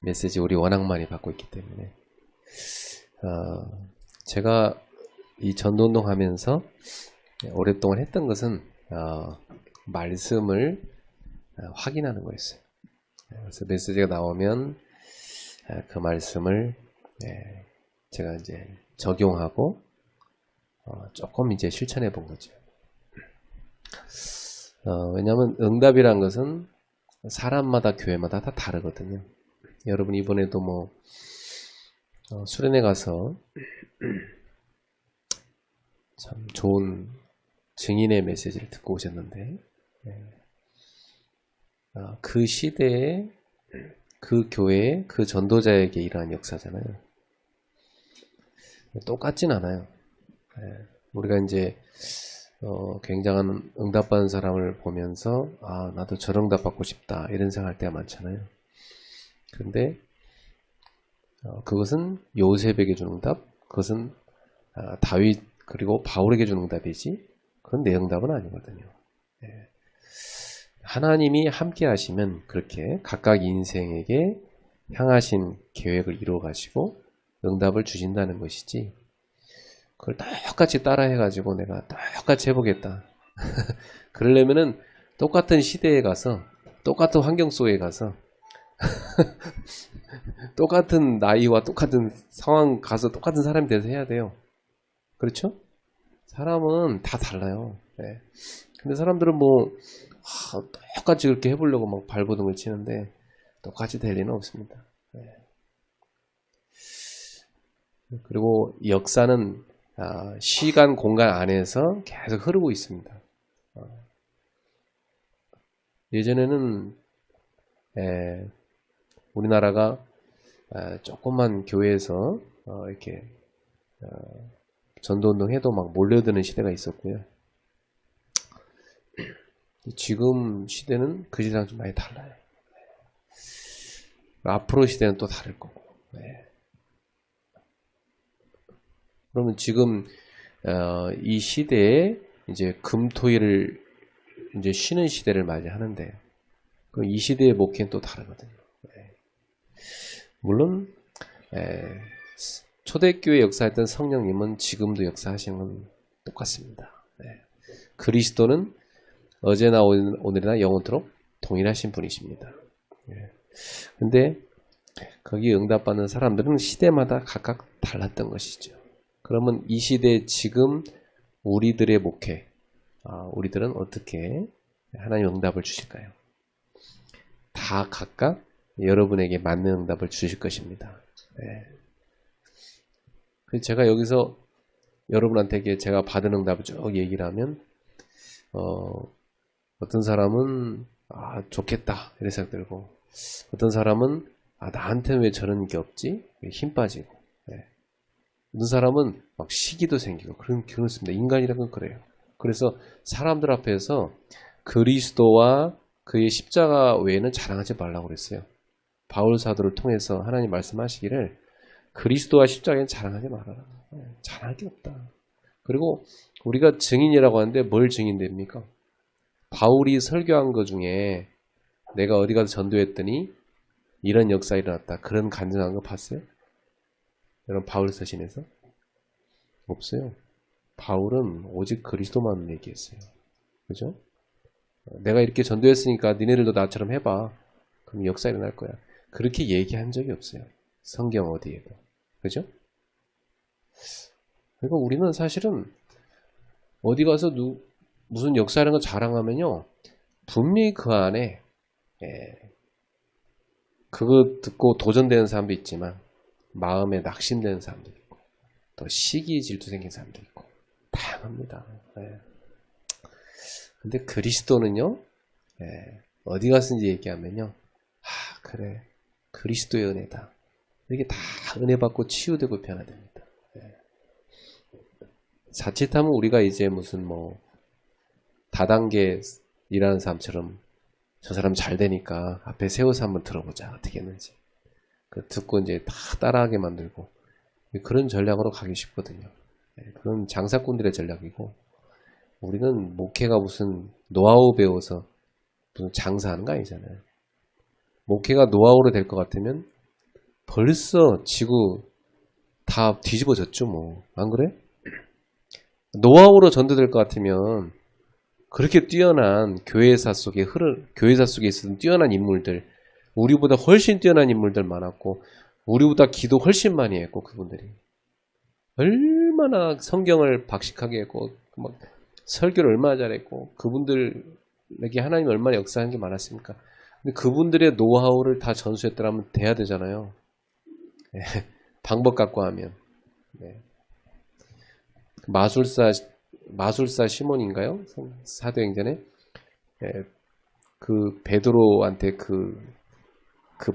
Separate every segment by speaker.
Speaker 1: 메시지 우리 워낙 많이 받고 있기 때문에 제가 이 전도운동 하면서 오랫동안 했던 것은 말씀을 확인하는 거였어요. 그래서 메시지가 나오면 그 말씀을 제가 이제 적용하고 조금 이제 실천해 본 거죠. 왜냐하면 응답이란 것은 사람마다 교회마다 다 다르거든요. 여러분 이번에도 뭐 수련회 가서 참 좋은 증인의 메시지를 듣고 오셨는데 그 시대에 그 교회에 그 전도자에게 일어난 역사잖아요. 똑같진 않아요. 우리가 이제 굉장한 응답받은 사람을 보면서 나도 저런 응답 받고 싶다 이런 생각할 때가 많잖아요. 그런데 그것은 요셉에게 주는 응답, 그것은 다윗 그리고 바울에게 주는 응답이지 그건 내 응답은 아니거든요. 하나님이 함께 하시면 그렇게 각각 인생에게 향하신 계획을 이루어 가시고 응답을 주신다는 것이지, 그걸 똑같이 따라 해가지고 내가 똑같이 해보겠다 그러려면은 똑같은 시대에 가서 똑같은 환경 속에 가서 똑같은 나이와 똑같은 상황 가서 똑같은 사람이 돼서 해야 돼요. 그렇죠? 사람은 다 달라요. 근데 사람들은 뭐 똑같이 그렇게 해보려고 막 발버둥을 치는데 똑같이 될 리는 없습니다. 그리고 역사는 시간 공간 안에서 계속 흐르고 있습니다. 예전에는 우리나라가 조그만 교회에서 이렇게 전도운동 해도 막 몰려드는 시대가 있었고요. 지금 시대는 그 시대랑 좀 많이 달라요. 앞으로 시대는 또 다를 거고. 그러면 지금 이 시대에 이제 금토일을 이제 쉬는 시대를 맞이하는데, 그럼 이 시대의 목회는 또 다르거든요. 물론 초대교회 역사했던 성령님은 지금도 역사하시는 건 똑같습니다. 그리스도는 어제나 오늘이나 영원토록 동일하신 분이십니다. 근데 거기 응답받는 사람들은 시대마다 각각 달랐던 것이죠. 그러면 이 시대 지금 우리들의 목회, 우리들은 어떻게 하나님 응답을 주실까요? 다 각각 여러분에게 맞는 응답을 주실 것입니다. 그래서 제가 여기서 여러분한테 제가 받은 응답을 쭉 얘기를 하면 어떤 사람은 좋겠다 이런 생각 들고, 어떤 사람은 나한테는 왜 저런 게 없지? 힘 빠지고, 어떤 사람은 막 시기도 생기고 그렇습니다. 인간이란 건 그래요. 그래서 사람들 앞에서 그리스도와 그의 십자가 외에는 자랑하지 말라고 그랬어요. 바울 사도를 통해서 하나님 말씀하시기를 그리스도와 십자가에는 자랑하지 말아라. 자랑할 게 없다. 그리고 우리가 증인이라고 하는데 뭘 증인됩니까? 바울이 설교한 것 중에 내가 어디 가서 전도했더니 이런 역사 일어났다, 그런 간증한 거 봤어요? 여러분 바울 서신에서? 없어요. 바울은 오직 그리스도만 얘기했어요. 그죠? 내가 이렇게 전도했으니까 니네들도 나처럼 해봐, 그럼 역사 일어날 거야, 그렇게 얘기한 적이 없어요. 성경 어디에도. 그죠? 그러니까 우리는 사실은 어디 가서 무슨 역사라는 걸 자랑하면요, 분명히 그 안에 그거 듣고 도전되는 사람도 있지만 마음에 낙심되는 사람도 있고 또 시기 질투 생긴 사람도 있고 다양합니다. 근데 그리스도는요, 어디 가서든지 얘기하면요, 그래 그리스도의 은혜다, 이렇게 다 은혜 받고 치유되고 변화됩니다. 자칫하면 우리가 이제 무슨 뭐 다단계 일하는 사람처럼 저 사람 잘 되니까 앞에 세워서 한번 들어보자 어떻게 했는지, 듣고 이제 다 따라하게 만들고 그런 전략으로 가기 쉽거든요. 그런 장사꾼들의 전략이고, 우리는 목회가 무슨 노하우 배워서 무슨 장사하는 거 아니잖아요. 목회가 노하우로 될 것 같으면 벌써 지구 다 뒤집어졌죠, 뭐. 안 그래? 노하우로 전도될 것 같으면 그렇게 뛰어난 교회사 속에 있었던 뛰어난 인물들, 우리보다 훨씬 뛰어난 인물들 많았고, 우리보다 기도 훨씬 많이 했고, 그분들이 얼마나 성경을 박식하게 했고, 막 설교를 얼마나 잘했고, 그분들에게 하나님이 얼마나 역사한 게 많았습니까? 근데 그분들의 노하우를 다 전수했더라면 돼야 되잖아요. 네. 방법 갖고 하면. 네. 마술사 시몬인가요? 사도행전에 그 베드로한테 그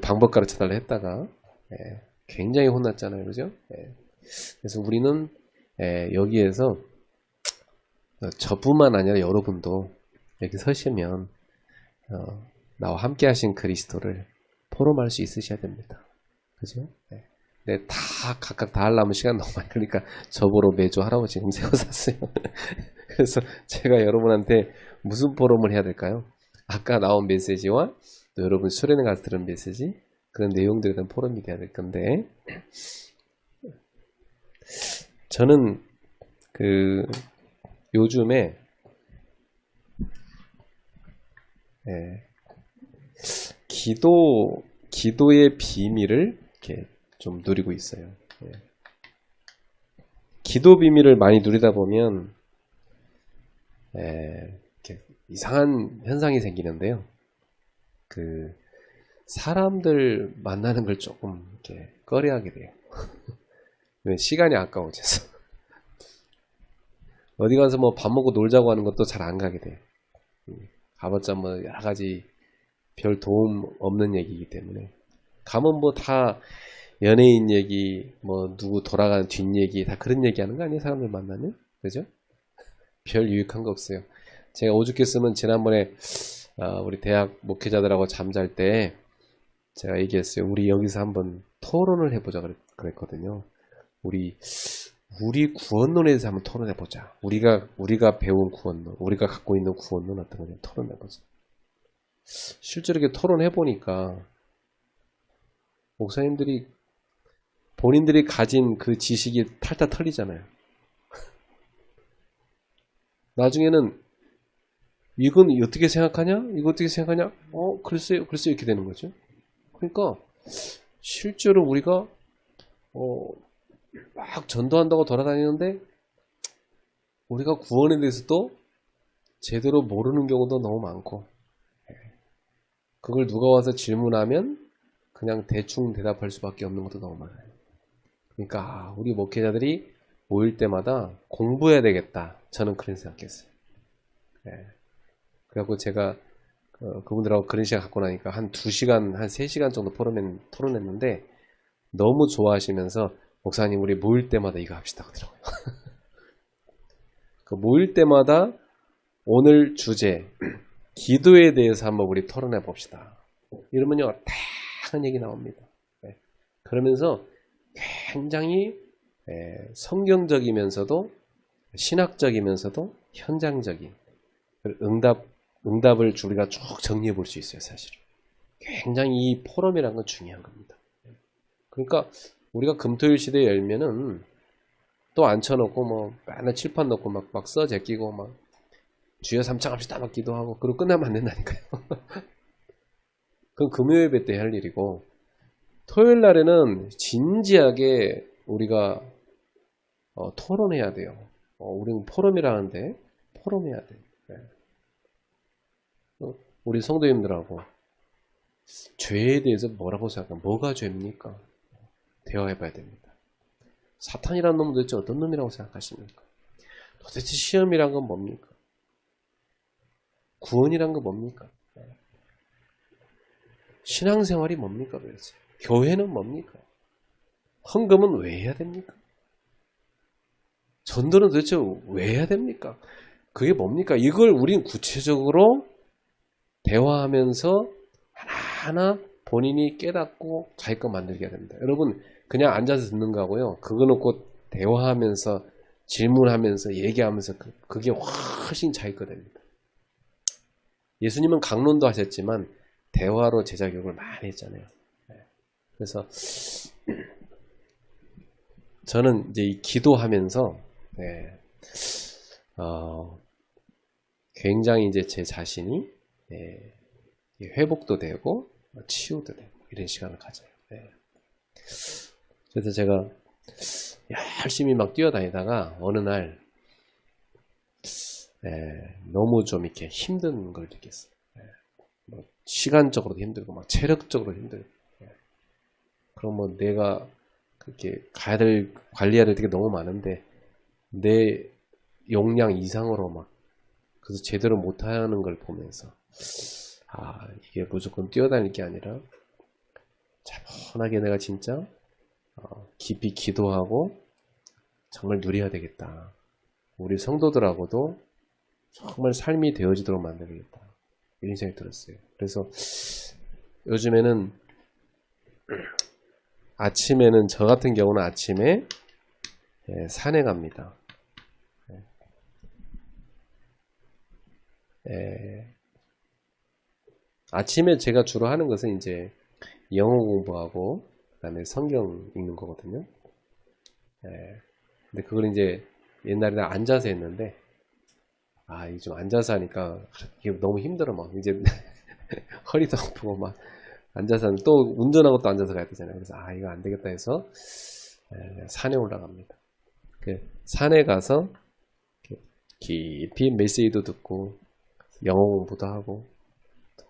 Speaker 1: 방법 가르쳐달라 했다가 굉장히 혼났잖아요, 그죠? 그래서 우리는 여기에서 저뿐만 아니라 여러분도 여기 서시면 나와 함께 하신 그리스도를 포럼할 수 있으셔야 됩니다. 그죠? 네, 각각 다 하려면 시간 너무 많이 걸리니까 저보러 매주 할아버지 음새우 샀어요. 그래서 제가 여러분한테 무슨 포럼을 해야 될까요? 아까 나온 메시지와 또 여러분 수련회 가서 들은 메시지, 그런 내용들에 대한 포럼이 돼야 될 건데, 저는 요즘에 기도의 비밀을 이렇게 좀 누리고 있어요. 기도 비밀을 많이 누리다 보면 이렇게 이상한 현상이 생기는데요. 사람들 만나는 걸 조금 이렇게 꺼려하게 돼요. 왜? 시간이 아까워져서. 어디 가서 뭐 밥 먹고 놀자고 하는 것도 잘 안 가게 돼요. 가봤자 뭐 여러 가지 별 도움 없는 얘기이기 때문에. 가면 뭐 다 연예인 얘기, 뭐 누구 돌아가는 뒷얘기, 다 그런 얘기하는 거 아니에요? 사람들 만나면? 그죠? 별 유익한 거 없어요. 제가 오죽했으면 지난번에 우리 대학 목회자들하고 잠잘 때 제가 얘기했어요. 우리 여기서 한번 토론을 해보자 그랬거든요. 우리 구원론에 대해서 한번 토론해보자. 우리가 배운 구원론, 우리가 갖고 있는 구원론 어떤 거냐 토론해보자. 실제로 이렇게 토론해보니까 목사님들이 본인들이 가진 그 지식이 탈탈 털리잖아요. 나중에는 이건 어떻게 생각하냐? 이거 어떻게 생각하냐? 글쎄요 이렇게 되는 거죠. 그러니까 실제로 우리가 막 전도한다고 돌아다니는데 우리가 구원에 대해서도 제대로 모르는 경우도 너무 많고, 그걸 누가 와서 질문하면 그냥 대충 대답할 수밖에 없는 것도 너무 많아요. 그러니까 우리 목회자들이 모일 때마다 공부해야 되겠다. 저는 그런 생각했어요. 그래갖고 제가 그분들하고 그런 시간 갖고 나니까 한 2시간, 한 3시간 정도 토론했는데 너무 좋아하시면서 목사님 우리 모일 때마다 이거 합시다 하더라고요. 모일 때마다 오늘 주제 기도에 대해서 한번 우리 토론해 봅시다. 이러면요 다양한 얘기 나옵니다. 그러면서 굉장히 성경적이면서도 신학적이면서도 현장적인 응답을 우리가 쭉 정리해 볼 수 있어요. 사실은 굉장히 이 포럼이라는 건 중요한 겁니다. 그러니까 우리가 금토일 시대에 열면은 또 앉혀놓고 뭐 맨날 칠판 놓고 막 써 제끼고 막 주여 삼창합시다 막 기도하고 그러고 끝나면 안 된다니까요. 그건 금요 예배 때 할 일이고, 토요일 날에는 진지하게 우리가 토론해야 돼요. 우리는 포럼이라는데 포럼해야 돼요. 우리 성도님들하고 죄에 대해서 뭐라고 생각합니까? 뭐가 죄입니까? 대화해봐야 됩니다. 사탄이라는 놈은 도대체 어떤 놈이라고 생각하십니까? 도대체 시험이란 건 뭡니까? 구원이란 건 뭡니까? 신앙생활이 뭡니까 도대체? 교회는 뭡니까? 헌금은 왜 해야 됩니까? 전도는 도대체 왜 해야 됩니까? 그게 뭡니까? 이걸 우린 구체적으로 대화하면서 하나하나 본인이 깨닫고 자기 거 만들게 해야 됩니다. 여러분 그냥 앉아서 듣는 거하고요, 그거 놓고 대화하면서 질문하면서 얘기하면서 그게 훨씬 자기 거 됩니다. 예수님은 강론도 하셨지만 대화로 제자 교육을 많이 했잖아요. 그래서 저는 이제 이 기도하면서 굉장히 이제 제 자신이 회복도 되고 치유도 되고 이런 시간을 가져요. 그래서 제가 열심히 막 뛰어다니다가 어느 날 너무 좀 이렇게 힘든 걸 느꼈어요. 뭐 시간적으로도 힘들고 막 체력적으로 힘들고. 그럼 뭐 내가 그렇게 관리해야 될 게 너무 많은데 내 용량 이상으로 막 그래서 제대로 못하는 걸 보면서 이게 무조건 뛰어다닐 게 아니라 차분하게 내가 진짜 깊이 기도하고 정말 누려야 되겠다. 우리 성도들하고도 정말 삶이 되어지도록 만들어야겠다. 이런 생각이 들었어요. 그래서 요즘에는 아침에는 저 같은 경우는 아침에 산에 갑니다. 아침에 제가 주로 하는 것은 이제 영어 공부하고 그다음에 성경 읽는 거거든요. 근데 그걸 이제 옛날에는 앉아서 했는데 이게 좀 앉아서 하니까 이게 너무 힘들어 막 이제 허리도 아프고 막 앉아서 하면 또 운전하고 또 앉아서 가야 되잖아요. 그래서 이거 안 되겠다 해서 산에 올라갑니다. 산에 가서 깊이 메시지도 듣고 영어 공부도 하고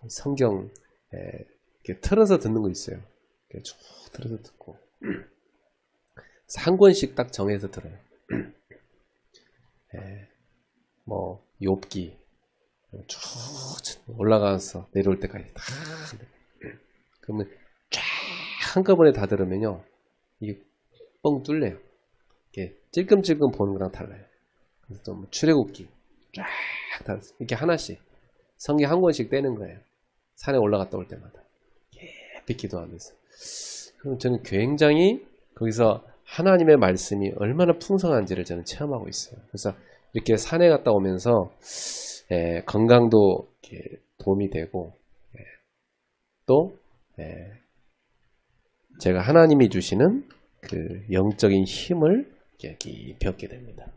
Speaker 1: 성경 이렇게 틀어서 듣는 거 있어요. 이렇게 쭉 틀어서 듣고 한 권씩 딱 정해서 들어요. 뭐 욥기 쭉 올라가서 내려올 때까지 다 그러면 쫙 한꺼번에 다 들으면요 이게 뻥 뚫려요. 이렇게 찔끔찔끔 보는 거랑 달라요. 그래서 또 뭐 출애굽기 쫙 다 이렇게 하나씩 성경 한 권씩 떼는 거예요. 산에 올라갔다 올 때마다 깊이 기도하면서. 그럼 저는 굉장히 거기서 하나님의 말씀이 얼마나 풍성한지를 저는 체험하고 있어요. 그래서 이렇게 산에 갔다 오면서 건강도 이렇게 도움이 되고 또 제가 하나님이 주시는 그 영적인 힘을 깊이 얻게 됩니다.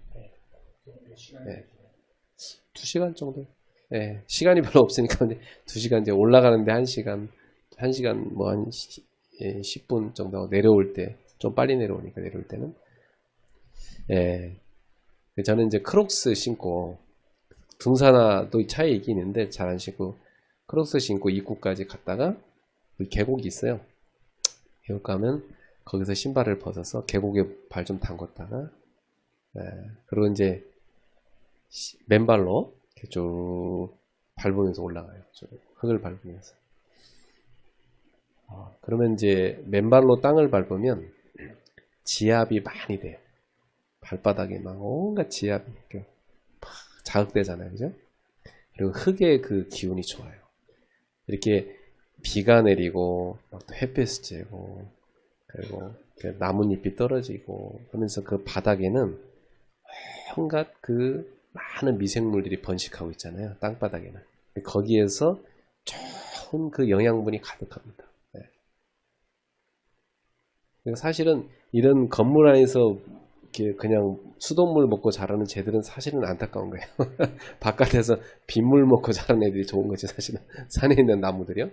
Speaker 1: 2시간 정도. 시간이 별로 없으니까 2시간 이제 올라가는데 1시간 뭐 한 10분 정도 내려올 때 좀 빨리 내려오니까 내려올 때는 저는 이제 크록스 신고 등산화도 차에 있긴 있는데 잘 안 신고 크록스 신고 입구까지 갔다가 계곡이 있어요. 계곡 가면 거기서 신발을 벗어서 계곡에 발 좀 담궜다가 그리고 이제 맨발로 이렇게 쭉 밟으면서 올라가요. 쭉 흙을 밟으면서. 그러면 이제 맨발로 땅을 밟으면 지압이 많이 돼요. 발바닥에 막 온갖 지압이 자극되잖아요. 그죠? 그리고 흙의 그 기운이 좋아요. 이렇게 비가 내리고 또 햇볕이 쬐고 그리고 나뭇잎이 떨어지고 하면서 그 바닥에는 온갖 그 많은 미생물들이 번식하고 있잖아요. 땅바닥에는. 거기에서 좋은 그 영양분이 가득합니다. 사실은 이런 건물 안에서 이렇게 그냥 수돗물 먹고 자라는 쟤들은 사실은 안타까운 거예요. 바깥에서 빗물 먹고 자라는 애들이 좋은 거지 사실은. 산에 있는 나무들이요.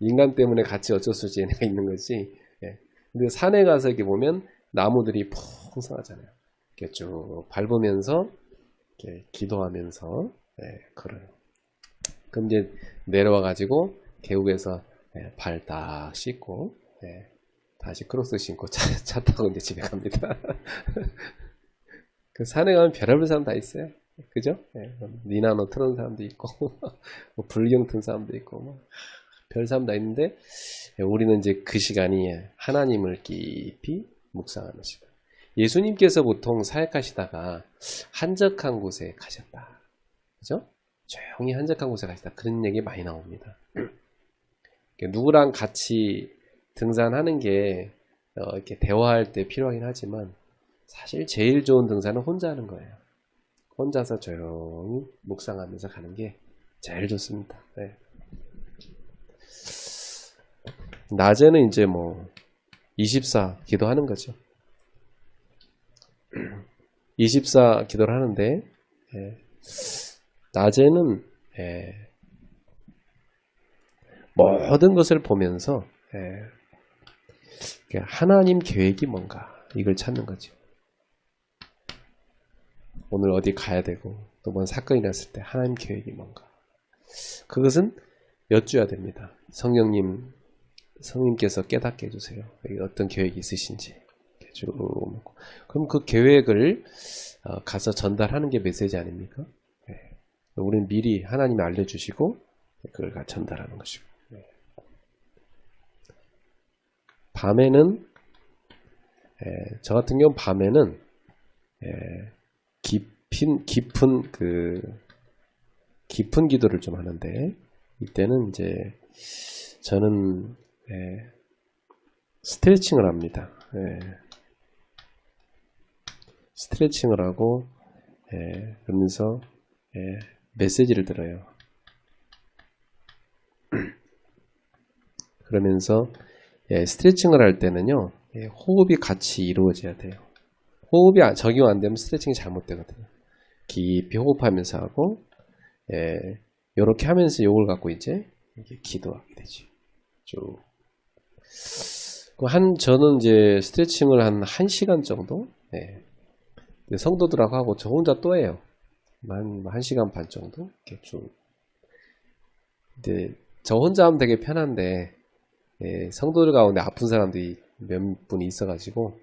Speaker 1: 인간 때문에 같이 어쩔 수 없이 얘네가 있는 거지. 근데 산에 가서 이렇게 보면 나무들이 풍성하잖아요. 이렇게 쭉 밟으면서 이렇게 기도하면서 걸어요. 그럼 이제 내려와 가지고 계곡에서 발 딱 씻고 다시 크록스 신고 차 타고 이제 집에 갑니다. 그 산에 가면 별의별 사람 다 있어요. 그죠? 니나노 틀은 사람도 있고, 뭐 불경 튼 사람도 있고, 뭐 별 사람 다 있는데, 우리는 이제 그 시간이 하나님을 깊이 묵상하는 시간. 예수님께서 보통 사역하시다가 한적한 곳에 가셨다. 그죠? 조용히 한적한 곳에 가시다. 그런 얘기 많이 나옵니다. 누구랑 같이 등산하는 게 이렇게 대화할 때 필요하긴 하지만 사실 제일 좋은 등산은 혼자 하는 거예요. 혼자서 조용히 묵상하면서 가는 게 제일 좋습니다. 낮에는 이제 뭐 24 기도하는 거죠. 24 기도를 하는데 낮에는 모든 것을 보면서 하나님 계획이 뭔가 이걸 찾는 거죠. 오늘 어디 가야 되고 또 뭔 사건이 났을 때 하나님 계획이 뭔가 그것은 여쭈어야 됩니다. 성령님께서 깨닫게 해주세요. 어떤 계획이 있으신지 쭉 묻고 그럼 그 계획을 가서 전달하는 게 메시지 아닙니까? 우리는 미리 하나님이 알려주시고 그걸 전달하는 것이고 밤에는 저 같은 경우는 밤에는 깊은 기도를 좀 하는데 이때는 이제 저는 스트레칭을 합니다. 스트레칭을 하고 그러면서 메시지를 들어요. 그러면서 스트레칭을 할 때는요 호흡이 같이 이루어져야 돼요. 호흡이 적용 안 되면 스트레칭이 잘못되거든요. 깊이 호흡하면서 하고 이렇게 하면서 요걸 갖고 이제 기도하게 되죠. 쭉. 저는 이제 스트레칭을 한 1시간 정도 성도들하고 하고 저 혼자 또 해요. 한 1시간 반 정도 이렇게 쭉. 이제 저 혼자 하면 되게 편한데 성도들 가운데 아픈 사람들이 몇 분이 있어가지고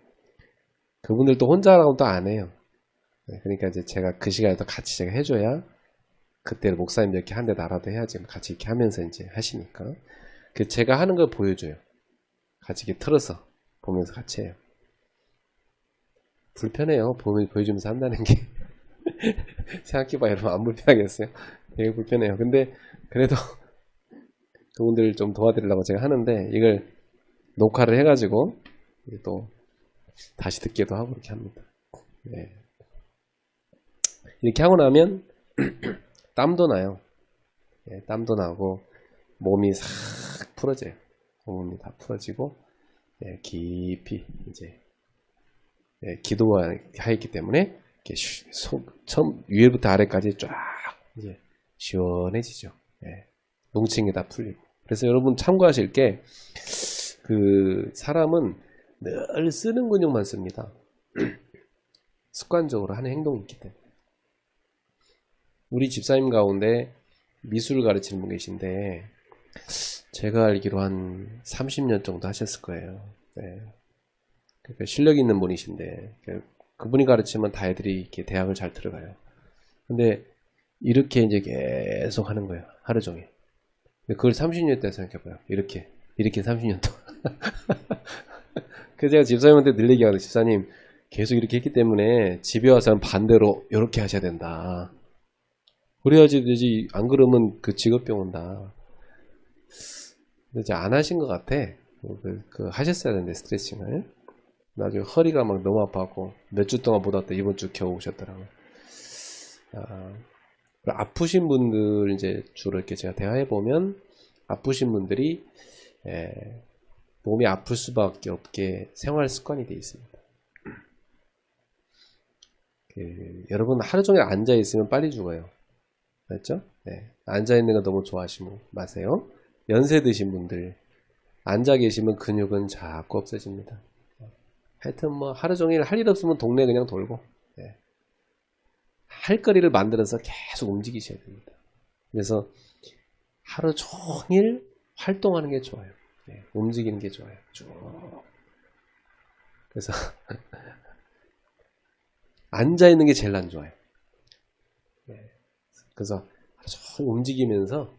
Speaker 1: 그분들도 혼자 하라고 또 안 해요. 그러니까 이제 제가 그 시간에 또 같이 제가 해줘야 그때 목사님 이렇게 한 대 나라도 해야지 같이 이렇게 하면서 이제 하시니까 제가 하는 걸 보여줘요. 같이 이렇게 틀어서 보면서 같이 해요. 불편해요. 보여주면서 한다는 게 생각해봐요. 여러분 안 불편하겠어요? 되게 불편해요. 근데 그래도 그분들 좀 도와드리려고 제가 하는데 이걸 녹화를 해가지고 또 다시 듣기도 하고 이렇게 합니다. 이렇게 하고 나면 땀도 나요. 땀도 나고 몸이 싹 풀어져요. 몸이 다 풀어지고 깊이 이제 기도하였기 때문에 처음 위에부터 아래까지 쫙 이제 시원해지죠. 농층이 다 풀리고. 그래서 여러분 참고하실 게 사람은 늘 쓰는 근육만 씁니다. 습관적으로 하는 행동이 있기 때문에. 우리 집사님 가운데 미술을 가르치는 분 계신데 제가 알기로 한 30년 정도 하셨을 거예요. 그러니까 실력 있는 분이신데 그분이 가르치면 다 애들이 이렇게 대학을 잘 들어가요. 근데 이렇게 이제 계속 하는 거예요. 하루 종일. 그걸 30년 동안 생각해봐요. 이렇게 30년 동안. 그래서 제가 집사님한테 늘 얘기하거든요. 집사님 계속 이렇게 했기 때문에 집에 와서는 반대로 이렇게 하셔야 된다. 그래야지 되지. 안 그러면 그 직업병 온다. 근데 이제 안 하신 것 같아. 하셨어야 되는데 스트레칭을. 나중에 허리가 막 너무 아파갖고 몇 주 동안 못 왔다. 이번 주 겨우 오셨더라고요. 아프신 분들 이제 주로 이렇게 제가 대화해 보면 아프신 분들이 몸이 아플 수밖에 없게 생활 습관이 되어 있습니다. 여러분 하루 종일 앉아 있으면 빨리 죽어요. 맞죠? 앉아 있는 거 너무 좋아하시지 마세요. 연세 드신 분들 앉아 계시면 근육은 자꾸 없어집니다. 하여튼 뭐 하루 종일 할 일 없으면 동네 그냥 돌고 할 거리를 만들어서 계속 움직이셔야 됩니다. 그래서 하루 종일 활동하는 게 좋아요. 움직이는 게 좋아요. 쭉. 그래서 앉아 있는 게 제일 안 좋아요. 그래서 하루 종일 움직이면서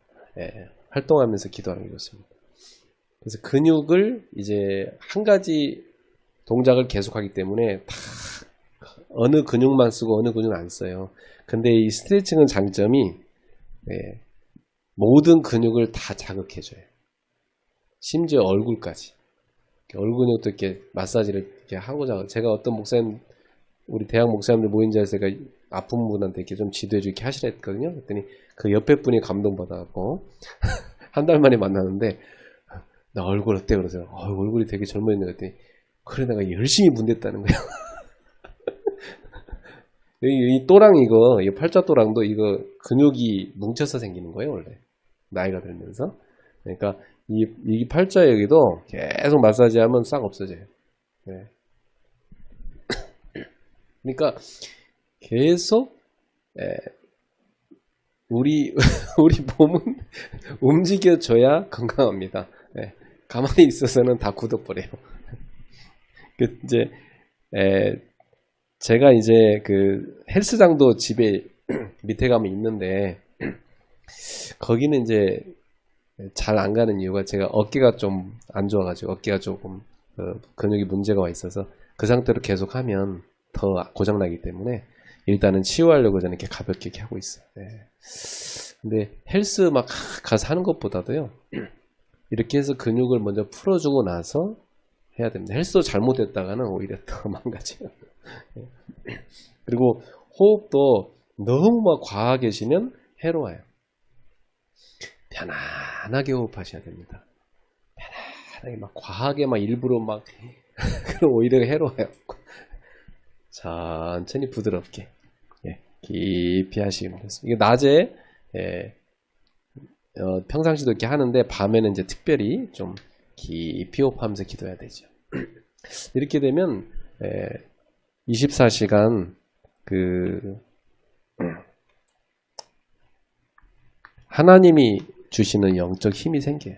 Speaker 1: 활동하면서 기도하는 게 좋습니다. 그래서 근육을 이제 한 가지 동작을 계속하기 때문에 다 어느 근육만 쓰고 어느 근육은 안 써요. 근데 이 스트레칭은 장점이 모든 근육을 다 자극해줘요. 심지어 얼굴까지. 얼굴 근육도 이렇게 마사지를 이렇게 하고자. 제가 어떤 목사님, 우리 대학 목사님들 모인 자리에서 제가 아픈 분한테 이렇게 좀 지도해주고 이렇게 하시라 했거든요. 그랬더니 그 옆에 분이 감동받아갖고 한 달 만에 만나는데 나 얼굴 어때? 그러세요. 얼굴이 되게 젊어있는 것 같더니 그래 내가 열심히 문댔다는 거야. 이 또랑 이 팔자 또랑도 이거 근육이 뭉쳐서 생기는 거예요 원래 나이가 들면서. 그러니까 이 팔자 여기도 계속 마사지하면 싹 없어져요. 네. 그러니까 계속 우리 몸은 움직여줘야 건강합니다. 네. 가만히 있어서는 다 굳어버려요. 이제 제가 이제 그 헬스장도 집에 밑에 가면 있는데 거기는 이제 잘 안 가는 이유가 제가 어깨가 좀 안 좋아가지고 어깨가 조금 근육이 문제가 와 있어서 그 상태로 계속 하면 더 고장나기 때문에 일단은 치유하려고 저는 이렇게 가볍게 이렇게 하고 있어요. 네. 근데 헬스 막 가서 하는 것보다도요 이렇게 해서 근육을 먼저 풀어주고 나서 해야 됩니다. 헬스도 잘못했다가는 오히려 더 망가져요. 그리고 호흡도 너무 막 과하게 쉬면 해로워요. 편안하게 호흡하셔야 됩니다. 편안하게 막 과하게 막 일부러 막 그럼 오히려 해로워요. 천천히 부드럽게 깊이 하시면 되겠습니다. 이게 낮에 평상시도 이렇게 하는데 밤에는 이제 특별히 좀 깊이 호흡하면서 기도해야 되죠. 이렇게 되면 24시간 하나님이 주시는 영적 힘이 생겨요.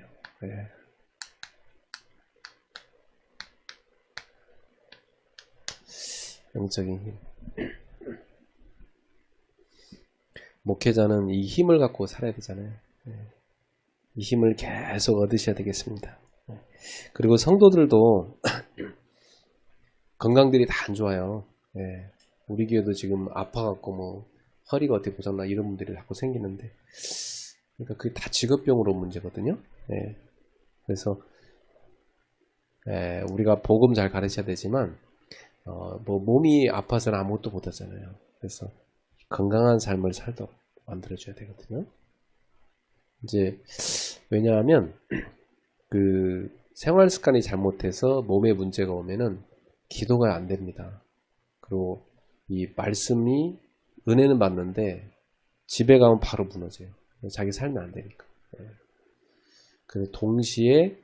Speaker 1: 영적인 힘. 목회자는 이 힘을 갖고 살아야 되잖아요. 이 힘을 계속 얻으셔야 되겠습니다. 그리고 성도들도 건강들이 다 안 좋아요. 우리 교회도 지금 아파갖고 뭐 허리가 어떻게 고장나 이런 분들이 자꾸 생기는데, 그러니까 그게 다 직업병으로 문제거든요. 그래서 우리가 복음 잘 가르쳐야 되지만 뭐 몸이 아파서는 아무것도 못하잖아요. 그래서 건강한 삶을 살도록 만들어줘야 되거든요. 이제 왜냐하면 그 생활 습관이 잘못해서 몸에 문제가 오면은 기도가 안 됩니다. 그리고 이 말씀이 은혜는 받는데 집에 가면 바로 무너져요. 자기 삶이 안 되니까. 그 동시에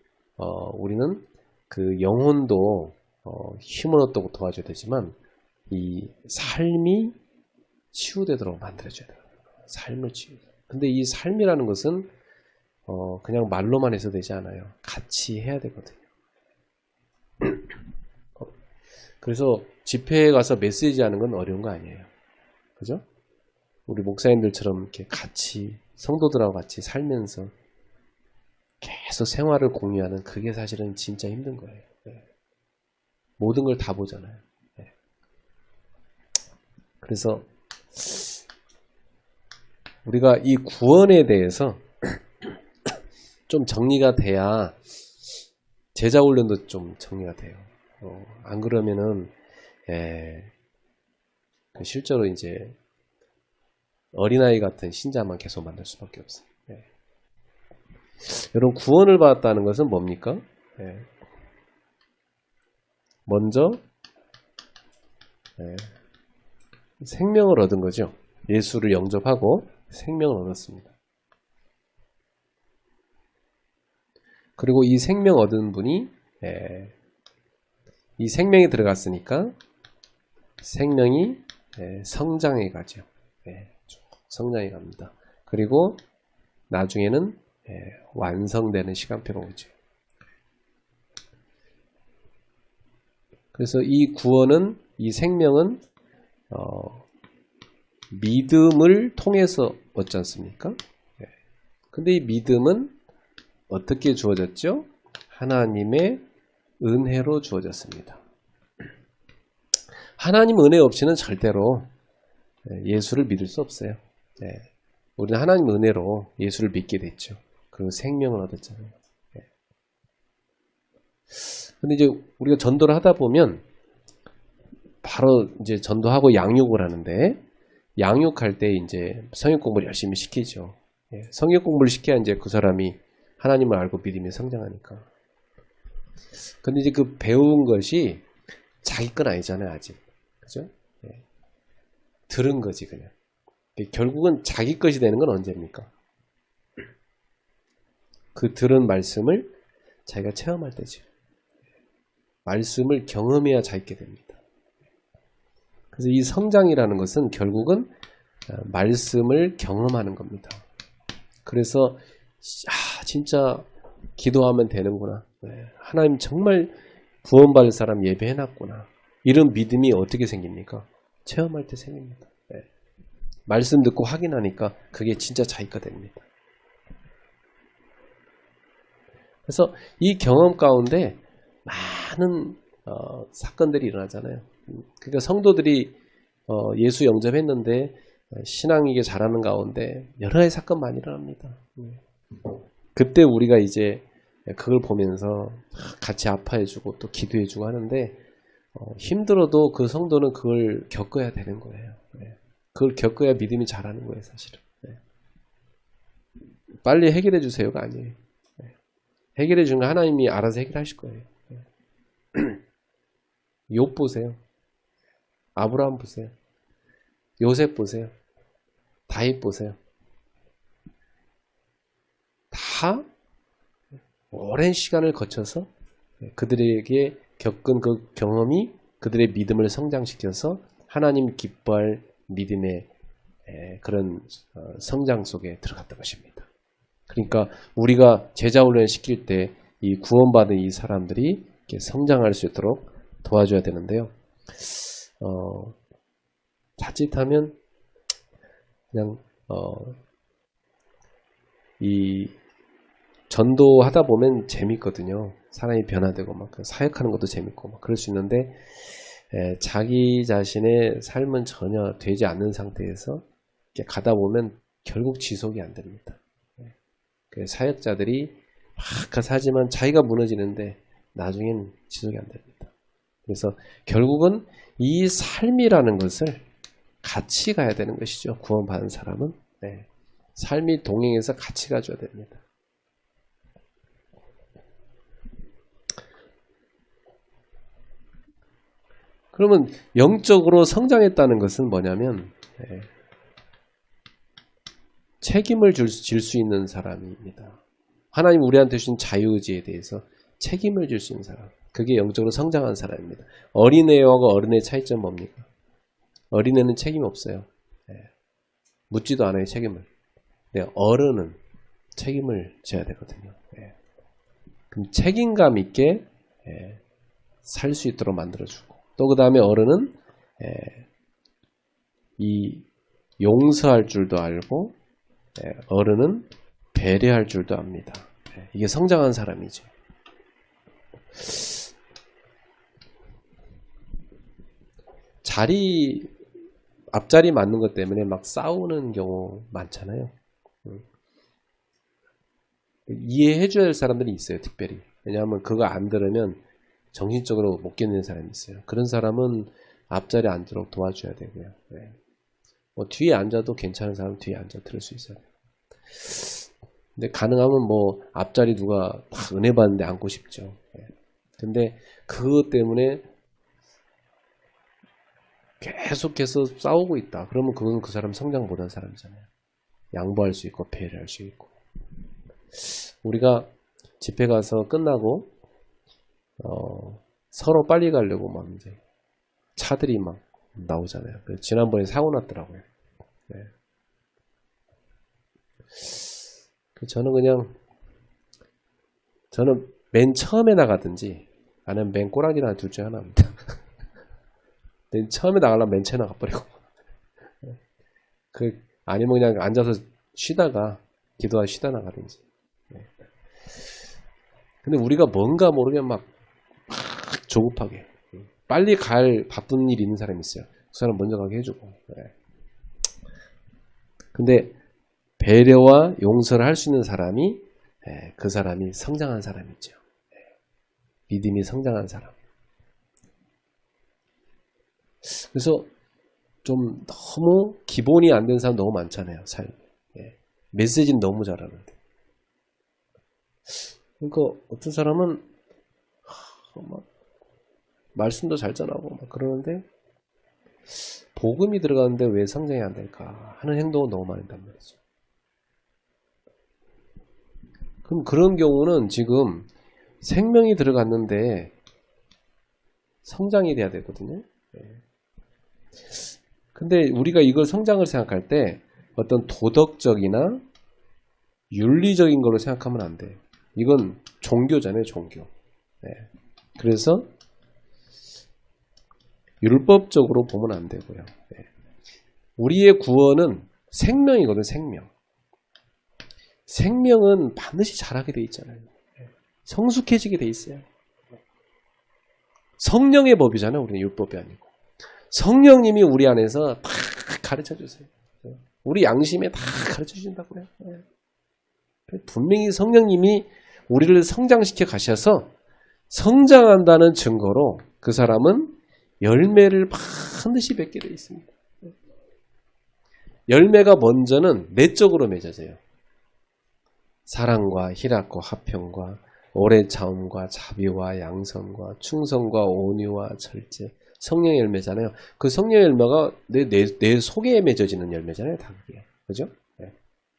Speaker 1: 우리는 그 영혼도 힘을 얻도록 도와줘야 되지만 이 삶이 치유되도록 만들어줘야 돼요. 삶을 치유. 근데 이 삶이라는 것은 그냥 말로만 해서 되지 않아요. 같이 해야 되거든요. 그래서 집회에 가서 메시지 하는 건 어려운 거 아니에요. 그죠? 우리 목사님들처럼 이렇게 같이 성도들하고 같이 살면서 계속 생활을 공유하는 그게 사실은 진짜 힘든 거예요. 모든 걸 다 보잖아요. 그래서 우리가 이 구원에 대해서 좀 정리가 돼야 제자 훈련도 좀 정리가 돼요. 안 그러면은 실제로 이제 어린아이 같은 신자만 계속 만들 수밖에 없어요. 여러분 구원을 받았다는 것은 뭡니까? 먼저 생명을 얻은 거죠. 예수를 영접하고 생명을 얻었습니다. 그리고 이 생명 얻은 분이 이 생명이 들어갔으니까 생명이 성장해 가죠. 성장해 갑니다. 그리고 나중에는 완성되는 시간표가 오죠. 그래서 이 구원은, 이 생명은 믿음을 통해서 얻지 않습니까? 근데 이 믿음은 어떻게 주어졌죠? 하나님의 은혜로 주어졌습니다. 하나님 은혜 없이는 절대로 예수를 믿을 수 없어요. 우리는 하나님 은혜로 예수를 믿게 됐죠. 그리고 생명을 얻었잖아요. 근데 이제 우리가 전도를 하다 보면 바로 이제 전도하고 양육을 하는데, 양육할 때 이제 성역 공부를 열심히 시키죠. 성역 공부를 시켜야 이제 그 사람이 하나님을 알고 믿음이 성장하니까. 근데 이제 그 배운 것이 자기 건 아니잖아요, 아직. 그죠? 예. 들은 거지, 그냥. 결국은 자기 것이 되는 건 언제입니까? 그 들은 말씀을 자기가 체험할 때죠. 말씀을 경험해야 자기게 됩니다. 그래서 이 성장이라는 것은 결국은 말씀을 경험하는 겁니다. 그래서 진짜 기도하면 되는구나. 하나님 정말 구원받을 사람 예배해놨구나. 이런 믿음이 어떻게 생깁니까? 체험할 때 생깁니다. 말씀 듣고 확인하니까 그게 진짜 자기가 됩니다. 그래서 이 경험 가운데 많은 사건들이 일어나잖아요. 그러니까 성도들이 예수 영접했는데 신앙이게 자라는 가운데 여러 가지 사건 많이 일어납니다. 그때 우리가 이제 그걸 보면서 같이 아파해주고 또 기도해주고 하는데 힘들어도 그 성도는 그걸 겪어야 되는 거예요. 그걸 겪어야 믿음이 자라는 거예요, 사실은. 빨리 해결해 주세요가 아니에요. 해결해 주는 거 하나님이 알아서 해결하실 거예요. 욥 보세요. 아브라함 보세요. 요셉 보세요. 다윗 보세요. 다 오랜 시간을 거쳐서 그들에게 겪은 그 경험이 그들의 믿음을 성장시켜서 하나님 기뻐할 믿음의 그런 성장 속에 들어갔던 것입니다. 그러니까 우리가 제자 훈련 시킬 때 이 구원받은 이 사람들이 이렇게 성장할 수 있도록 도와줘야 되는데요. 자칫하면 그냥 이 전도하다 보면 재밌거든요. 사람이 변화되고 막 사역하는 것도 재밌고 막 그럴 수 있는데 자기 자신의 삶은 전혀 되지 않는 상태에서 이렇게 가다 보면 결국 지속이 안 됩니다. 사역자들이 막 가서 하지만 자기가 무너지는데 나중엔 지속이 안 됩니다. 그래서 결국은 이 삶이라는 것을 같이 가야 되는 것이죠. 구원받은 사람은 삶이 동행해서 같이 가줘야 됩니다. 그러면 영적으로 성장했다는 것은 뭐냐면 책임을 질 수 있는 사람입니다. 하나님 우리한테 주신 자유의지에 대해서 책임을 질 수 있는 사람. 그게 영적으로 성장한 사람입니다. 어린애와 어른의 차이점 뭡니까? 어린애는 책임 없어요. 묻지도 않아요, 책임을. 어른은 책임을 져야 되거든요. 그럼 책임감 있게 살 수 있도록 만들어주고 또 그 다음에 어른은 이 용서할 줄도 알고 어른은 배려할 줄도 압니다. 이게 성장한 사람이죠. 앞자리 맞는 것 때문에 막 싸우는 경우 많잖아요. 이해해줘야 할 사람들이 있어요, 특별히. 왜냐하면 그거 안 들으면 정신적으로 못 견디는 사람이 있어요. 그런 사람은 앞자리에 앉도록 도와줘야 되고요. 뭐 뒤에 앉아도 괜찮은 사람은 뒤에 앉아 들을 수 있어요. 근데 가능하면 뭐 앞자리 누가 막 은혜 받는데 앉고 싶죠. 근데 그것 때문에 계속해서 싸우고 있다. 그러면 그건 그 사람 성장 못한 사람이잖아요. 양보할 수 있고 배려할 수 있고. 우리가 집회 가서 끝나고 서로 빨리 가려고 막 이제 차들이 막 나오잖아요. 지난번에 사고 났더라고요. 저는 맨 처음에 나가든지 아니면 맨 꼬락이나 둘 중에 하나입니다. 맨 처음에 나가려면 맨 처음에 나가버리고 아니면 그냥 앉아서 쉬다가 기도하다 쉬다 나가든지. 근데 우리가 뭔가 모르게 막 조급하게 빨리 갈 바쁜 일이 있는 사람이 있어요. 그 사람 먼저 가게 해주고. 근데 배려와 용서를 할 수 있는 사람이 그 사람이 성장한 사람이죠. 믿음이 성장한 사람. 그래서 좀 너무 기본이 안 된 사람 너무 많잖아요. 삶. 메시지는 너무 잘하는데. 그러니까 어떤 사람은 잘하고 막 말씀도 잘 전하고 막 그러는데 복음이 들어가는데 왜 성장이 안 될까 하는 행동은 너무 많이 한단 말이죠. 그럼 그런 경우는 지금 생명이 들어갔는데 성장이 돼야 되거든요. 근데 우리가 이걸 성장을 생각할 때 어떤 도덕적이나 윤리적인 걸로 생각하면 안 돼. 이건 종교잖아요, 종교. 그래서 율법적으로 보면 안 되고요. 우리의 구원은 생명이거든, 생명. 생명은 반드시 자라게 돼 있잖아요. 성숙해지게 돼 있어요. 성령의 법이잖아요, 우리는 율법이 아니고. 성령님이 우리 안에서 다 가르쳐 주세요. 우리 양심에 다 가르쳐 주신다고요. 분명히 성령님이 우리를 성장시켜 가셔서 성장한다는 증거로 그 사람은 열매를 반드시 맺게 되어 있습니다. 열매가 먼저는 내적으로 맺어져요. 사랑과 희락과 화평과 오래 참음과 자비와 양선과 충성과 온유와 절제. 성령의 열매잖아요. 그 성령의 열매가 내 속에 맺어지는 열매잖아요. 다 그게. 그죠?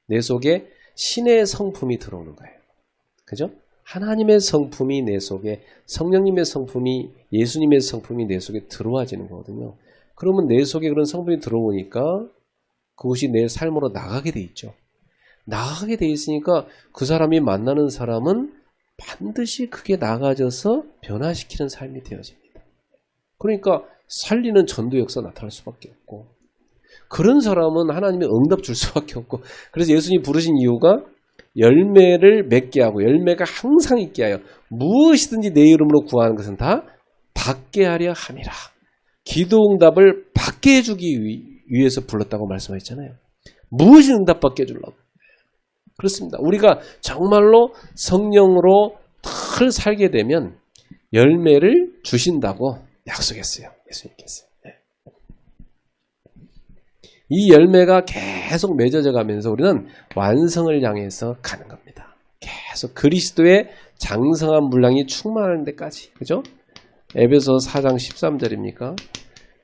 Speaker 1: 내 속에 신의 성품이 들어오는 거예요. 그죠? 하나님의 성품이 내 속에, 성령님의 성품이, 예수님의 성품이 내 속에 들어와지는 거거든요. 그러면 내 속에 그런 성품이 들어오니까 그것이 내 삶으로 나가게 돼 있죠. 나가게 돼 있으니까 그 사람이 만나는 사람은 반드시 그게 나가져서 변화시키는 삶이 되어집니다. 그러니까 살리는 전도 역사 나타날 수밖에 없고, 그런 사람은 하나님이 응답 줄 수밖에 없고, 그래서 예수님이 부르신 이유가 열매를 맺게 하고 열매가 항상 있게 하여 무엇이든지 내 이름으로 구하는 것은 다 받게 하려 함이라. 기도응답을 받게 해주기 위해서 불렀다고 말씀하셨잖아요. 무엇이 응답받게 해주려고. 그렇습니다. 우리가 정말로 성령으로 늘 살게 되면 열매를 주신다고 약속했어요. 예수님께서. 이 열매가 계속 맺어져 가면서 우리는 완성을 향해서 가는 겁니다. 계속 그리스도의 장성한 분량이 충만한 데까지. 그죠? 에베소 4장 13절입니까?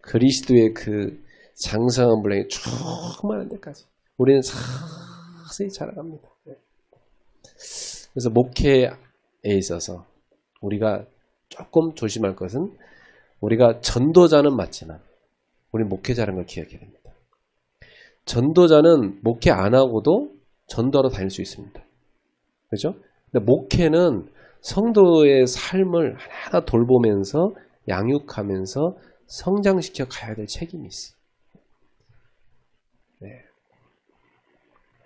Speaker 1: 그리스도의 그 장성한 분량이 충만한 데까지. 우리는 자세히 자라갑니다. 그래서 목회에 있어서 우리가 조금 조심할 것은, 우리가 전도자는 맞지만 우리 목회자라는 걸 기억해야 됩니다. 전도자는 목회 안 하고도 전도하러 다닐 수 있습니다. 그렇죠? 근데 목회는 성도의 삶을 하나하나 돌보면서 양육하면서 성장시켜 가야 될 책임이 있어요.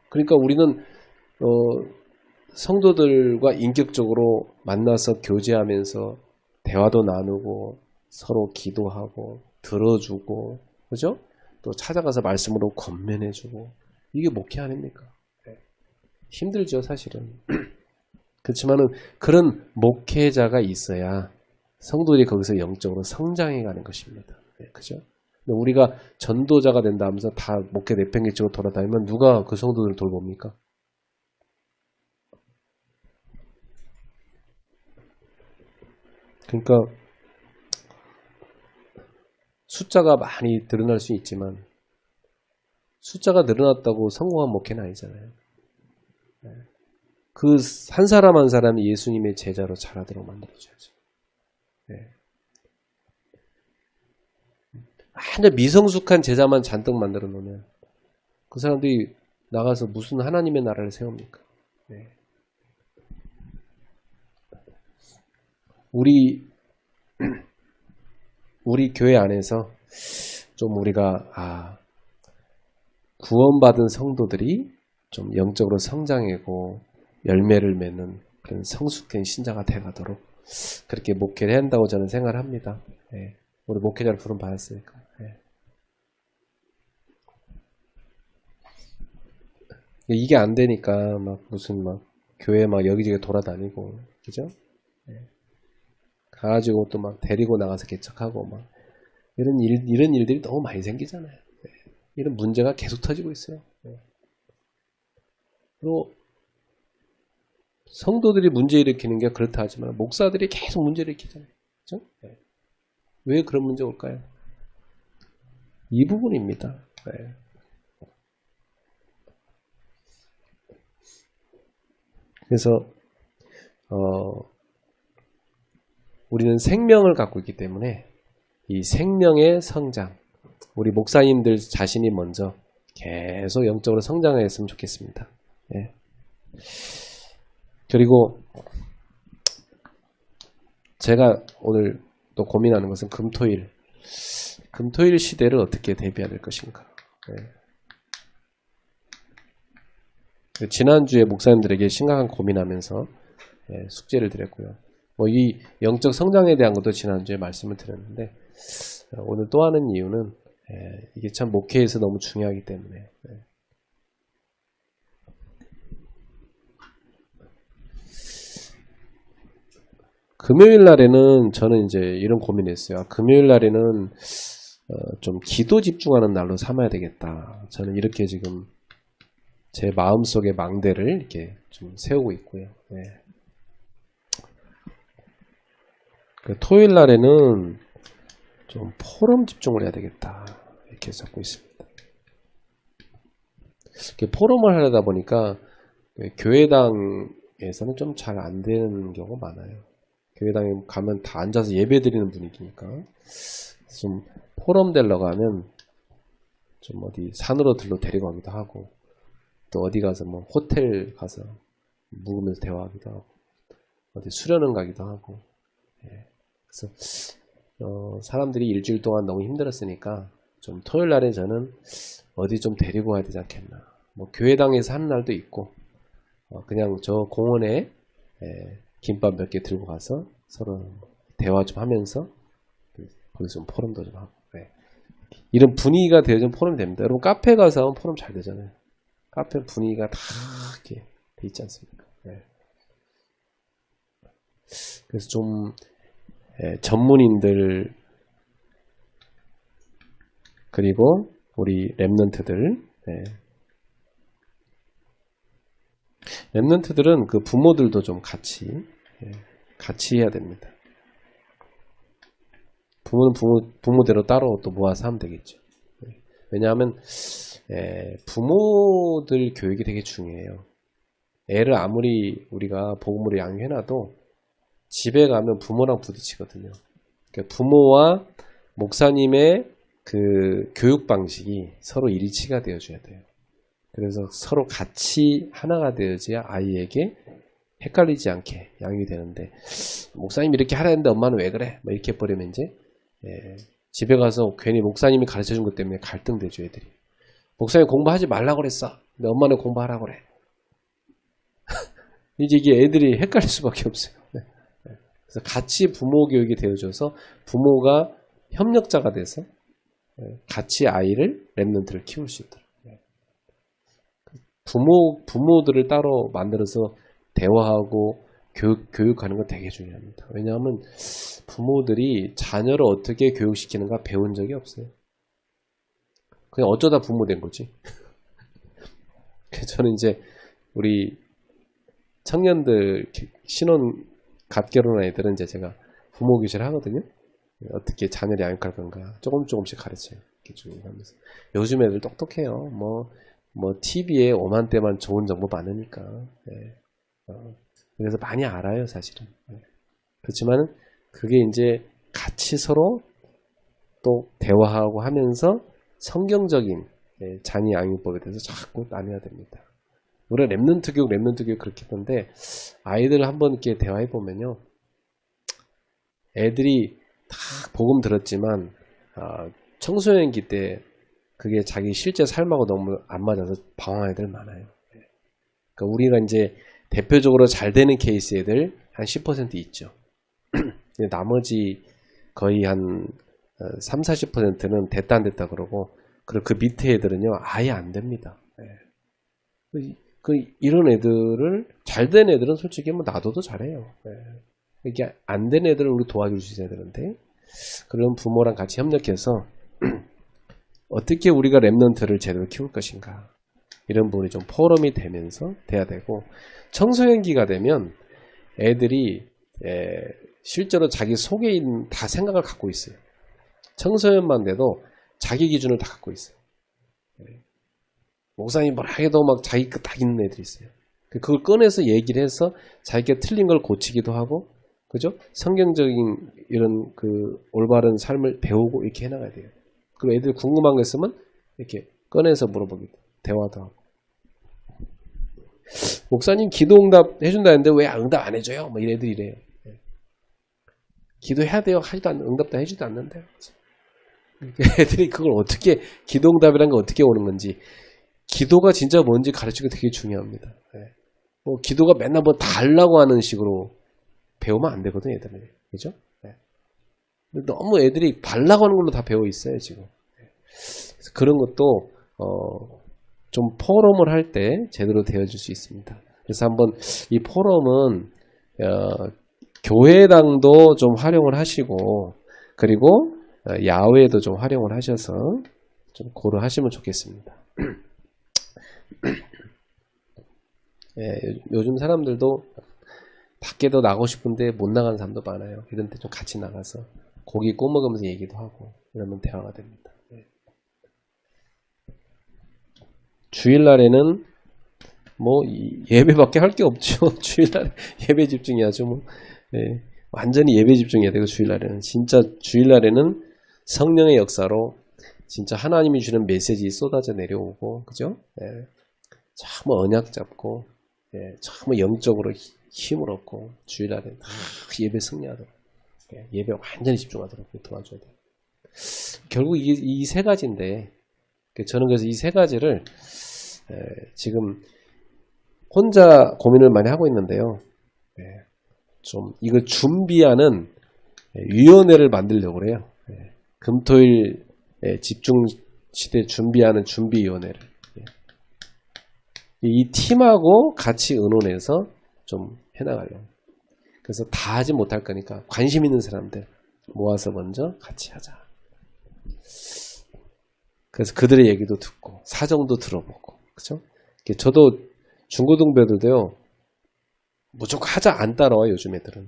Speaker 1: 그러니까 우리는 성도들과 인격적으로 만나서 교제하면서 대화도 나누고 서로 기도하고 들어주고, 그죠? 또 찾아가서 말씀으로 권면해주고, 이게 목회 아닙니까? 힘들죠, 사실은. 그렇지만은 그런 목회자가 있어야 성도들이 거기서 영적으로 성장해가는 것입니다. 그죠? 우리가 전도자가 된다 하면서 다 목회 내팽개치고 돌아다니면 누가 그 성도들을 돌봅니까? 그러니까 숫자가 많이 늘어날 수 있지만 숫자가 늘어났다고 성공한 목회는 아니잖아요. 그 한 사람 한 사람이 예수님의 제자로 자라도록 만들어줘야죠. 완전 미성숙한 제자만 잔뜩 만들어 놓으면 그 사람들이 나가서 무슨 하나님의 나라를 세웁니까? 우리 교회 안에서 좀 우리가 구원받은 성도들이 좀 영적으로 성장하고 열매를 맺는 그런 성숙된 신자가 돼가도록 그렇게 목회를 해야 한다고 저는 생각을 합니다. 우리 목회자를 부름 받았으니까. 이게 안 되니까 무슨 교회 여기저기 돌아다니고, 그죠? 가가지고 또 데리고 나가서 개척하고 이런 일들이 너무 많이 생기잖아요. 이런 문제가 계속 터지고 있어요. 또 성도들이 문제 일으키는 게 그렇다 하지만 목사들이 계속 문제 일으키잖아요. 그죠? 네. 왜 그런 문제가 올까요? 이 부분입니다. 네. 그래서 우리는 생명을 갖고 있기 때문에 이 생명의 성장, 우리 목사님들 자신이 먼저 계속 영적으로 성장했으면 좋겠습니다. 네. 그리고 제가 오늘 또 고민하는 것은 금토일 시대를 어떻게 대비해야 될 것인가. 네. 지난주에 목사님들에게 심각한 고민하면서 숙제를 드렸고요. 이 영적 성장에 대한 것도 지난주에 말씀을 드렸는데 오늘 또 하는 이유는 이게 참 목회에서 너무 중요하기 때문에 금요일 날에는 저는 이제 이런 고민을 했어요. 금요일 날에는 좀 기도 집중하는 날로 삼아야 되겠다. 저는 이렇게 지금 제 마음속의 망대를 이렇게 좀 세우고 있고요. 네. 토요일 날에는 좀 포럼 집중을 해야 되겠다. 이렇게 잡고 있습니다. 포럼을 하려다 보니까 교회당에서는 좀 잘 안 되는 경우가 많아요. 교회당에 가면 다 앉아서 예배 드리는 분위기니까 좀 포럼 되려고 하면 좀 어디 산으로 들러 데리고 가기도 하고 또 어디 가서 뭐 호텔 가서 묵으면서 대화하기도 하고 어디 수련원 가기도 하고 그래서 사람들이 일주일 동안 너무 힘들었으니까 좀 토요일 날에 저는 어디 좀 데리고 가야 되지 않겠나. 뭐 교회당에서 하는 날도 있고 그냥 저 공원에 김밥 몇 개 들고 가서 서로 대화 좀 하면서 거기서 좀 포럼도 좀 하고 이런 분위기가 되어지면 포럼이 됩니다. 여러분 카페 가서 하면 포럼 잘 되잖아요. 카페 분위기가 다 이렇게 돼 있지 않습니까? 그래서 좀 전문인들 그리고 우리 랩런트들 랩런트들은 그 부모들도 좀 같이 해야 됩니다. 부모는 부모대로 따로 또 모아서 하면 되겠죠. 왜냐하면 부모들 교육이 되게 중요해요. 애를 아무리 우리가 복음으로 양육해놔도 집에 가면 부모랑 부딪히거든요. 그러니까 부모와 목사님의 그 교육 방식이 서로 일치가 되어줘야 돼요. 그래서 서로 같이 하나가 되어져야 아이에게 헷갈리지 않게 양육이 되는데 목사님이 이렇게 하라 했는데 엄마는 왜 그래? 뭐 이렇게 해버리면 이제 집에 가서 괜히 목사님이 가르쳐준 것 때문에 갈등되죠 애들이. 목사님 공부하지 말라고 그랬어. 근데 엄마는 공부하라고 그래. 이제 이게 애들이 헷갈릴 수밖에 없어요. 그래서 같이 부모 교육이 되어줘서 부모가 협력자가 돼서 같이 아이를 랩런트를 키울 수 있도록 부모들을 따로 만들어서 대화하고 교육하는 건 되게 중요합니다. 왜냐하면 부모들이 자녀를 어떻게 교육시키는가 배운 적이 없어요. 그냥 어쩌다 부모 된 거지. 저는 이제 우리 청년들 신혼 갓결혼한 애들은 이제 제가 부모 교실을 하거든요. 어떻게 자녀를 양육할 건가 조금씩 가르쳐요. 하면서 요즘 애들 똑똑해요. 뭐 TV에 오만때만 좋은 정보 많으니까. 그래서 많이 알아요, 사실은. 그렇지만 그게 이제 같이 서로 또 대화하고 하면서 성경적인 자녀 양육법에 대해서 자꾸 나눠야 됩니다. 우리 랩런트 교육 그렇게 했던데 아이들 한번 이렇게 대화해 보면요, 애들이 다 복음 들었지만 청소년기 때 그게 자기 실제 삶하고 너무 안 맞아서 방황한 애들 많아요. 그러니까 우리가 이제 대표적으로 잘 되는 케이스 애들 한 10% 있죠. 근데 나머지 거의 한 30-40%는 됐다 안 됐다 그러고 그리고 그 밑에 애들은요 아예 안 됩니다. 이런 애들을 잘 된 애들은 솔직히 뭐 놔둬도 잘해요. 이게 안 된 애들을 우리 도와줄 수 있어야 되는데 그런 부모랑 같이 협력해서 어떻게 우리가 랩런트를 제대로 키울 것인가 이런 부분이 좀 포럼이 되면서 돼야 되고 청소년기가 되면 애들이 실제로 자기 속에 있는 다 생각을 갖고 있어요. 청소년만 돼도 자기 기준을 다 갖고 있어요. 목사님 뭐라 해도 막 자기 거 딱 있는 애들이 있어요. 그걸 꺼내서 얘기를 해서 자기가 틀린 걸 고치기도 하고, 그죠? 성경적인 이런 그 올바른 삶을 배우고 이렇게 해나가야 돼요. 그리고 애들 궁금한 거 있으면 이렇게 꺼내서 물어보기도, 대화도 하고. 목사님 기도 응답 해준다는데 왜 응답 안 해줘요? 뭐 이런 애들이 이래요. 기도해야 돼요. 하지도 않는, 응답도 해주지도 않는데. 애들이 그걸 어떻게, 기도 응답이란 게 어떻게 오는 건지, 기도가 진짜 뭔지 가르치는 게 되게 중요합니다. 뭐 기도가 맨날 뭐 달라고 하는 식으로 배우면 안 되거든요, 애들은. 그죠? 너무 애들이 달라고 하는 걸로 다 배워 있어요, 지금. 그래서 그런 것도, 좀 포럼을 할 때 제대로 되어줄 수 있습니다. 그래서 한번 이 포럼은, 교회당도 좀 활용을 하시고, 그리고 야외에도 좀 활용을 하셔서 좀 고려하시면 좋겠습니다. 요즘 사람들도 밖에도 나가고 싶은데 못 나가는 사람도 많아요. 이런 데 좀 같이 나가서 고기 구워 먹으면서 얘기도 하고 이러면 대화가 됩니다. 주일날에는 뭐 예배밖에 할 게 없죠. 주일날에 예배 집중해야죠. 뭐. 완전히 예배 집중해야 되고 주일날에는 진짜 주일날에는 성령의 역사로 진짜 하나님이 주는 메시지 쏟아져 내려오고, 그죠? 참 언약 잡고, 참 영적으로 힘을 얻고 주일날에 예배 승리하도록, 예배 완전히 집중하도록 도와줘야 돼요. 결국 이 세 가지인데, 저는 그래서 이 세 가지를 지금 혼자 고민을 많이 하고 있는데요. 좀 이걸 준비하는 위원회를 만들려고 그래요. 금토일 집중시대 준비하는 준비위원회를. 이 팀하고 같이 의논해서 좀 해나가려고. 그래서 다 하지 못할 거니까 관심 있는 사람들 모아서 먼저 같이 하자. 그래서 그들의 얘기도 듣고 사정도 들어보고, 그렇죠? 저도 중고등부들도요, 무조건 하자 안 따라와. 요즘 애들은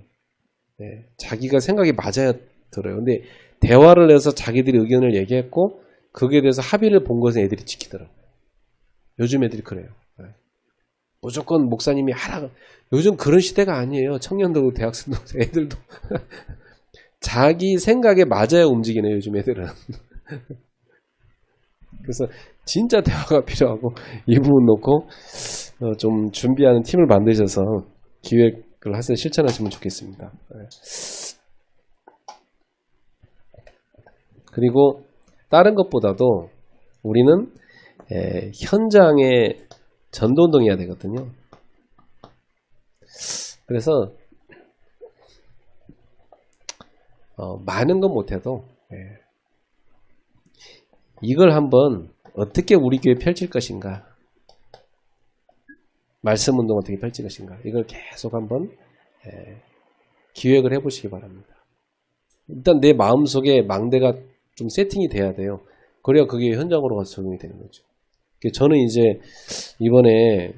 Speaker 1: 자기가 생각이 맞아야 들어요. 근데 대화를 해서 자기들이 의견을 얘기했고 거기에 대해서 합의를 본 것은 애들이 지키더라고요. 요즘 애들이 그래요. 무조건 목사님이 하라. 요즘 그런 시대가 아니에요. 청년들도 대학생도 애들도 자기 생각에 맞아야 움직이네요. 요즘 애들은. 그래서 진짜 대화가 필요하고 이 부분 놓고 좀 준비하는 팀을 만드셔서 기획을 하셔서 실천하시면 좋겠습니다. 그리고 다른 것보다도 우리는 현장에 전도운동해야 되거든요. 그래서 많은 건 못해도 이걸 한번 어떻게 우리 교회 펼칠 것인가, 말씀 운동 어떻게 펼칠 것인가, 이걸 계속 한번 기획을 해보시기 바랍니다. 일단 내 마음속에 망대가 좀 세팅이 돼야 돼요. 그래야 그게 현장으로 가서 적용이 되는 거죠. 저는 이제 이번에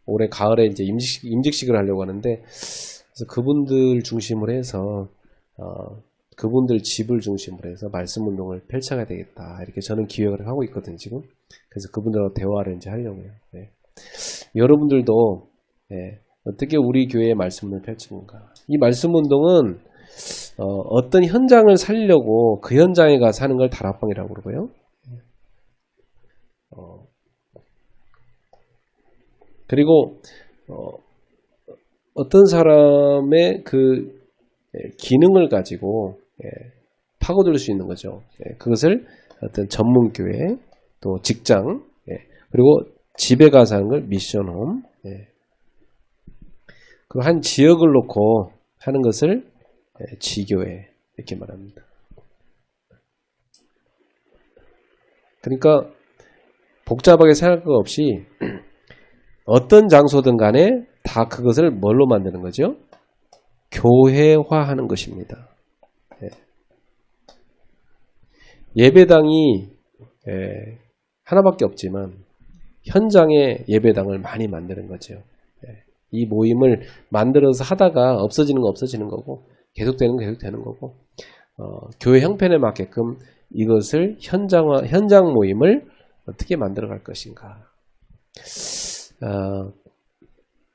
Speaker 1: 올해 가을에 이제 임직식을 하려고 하는데, 그래서 그분들 중심으로 해서 그분들 집을 중심으로 해서 말씀 운동을 펼쳐야 되겠다, 이렇게 저는 기획을 하고 있거든요 지금. 그래서 그분들하고 대화를 이제 하려고요. 여러분들도 어떻게 우리 교회의 말씀을 펼치는가. 이 말씀 운동은 어떤 현장을 살리려고 그 현장에 가서 하는 걸 다락방이라고 그러고요. 그리고 어떤 사람의 그 기능을 가지고 파고들 수 있는 거죠. 그것을 어떤 전문교회, 또 직장, 그리고 집에 가서 하는 걸 미션홈, 그 한 지역을 놓고 하는 것을 지교회, 이렇게 말합니다. 그러니까 복잡하게 생각할 것 없이 어떤 장소든 간에 다 그것을 뭘로 만드는 거죠? 교회화하는 것입니다. 예배당이 하나밖에 없지만 현장에 예배당을 많이 만드는 거죠. 이 모임을 만들어서 하다가 없어지는 거 없어지는 거고, 계속되는 건 계속되는 거고, 교회 형편에 맞게끔 이것을 현장 모임을 어떻게 만들어갈 것인가.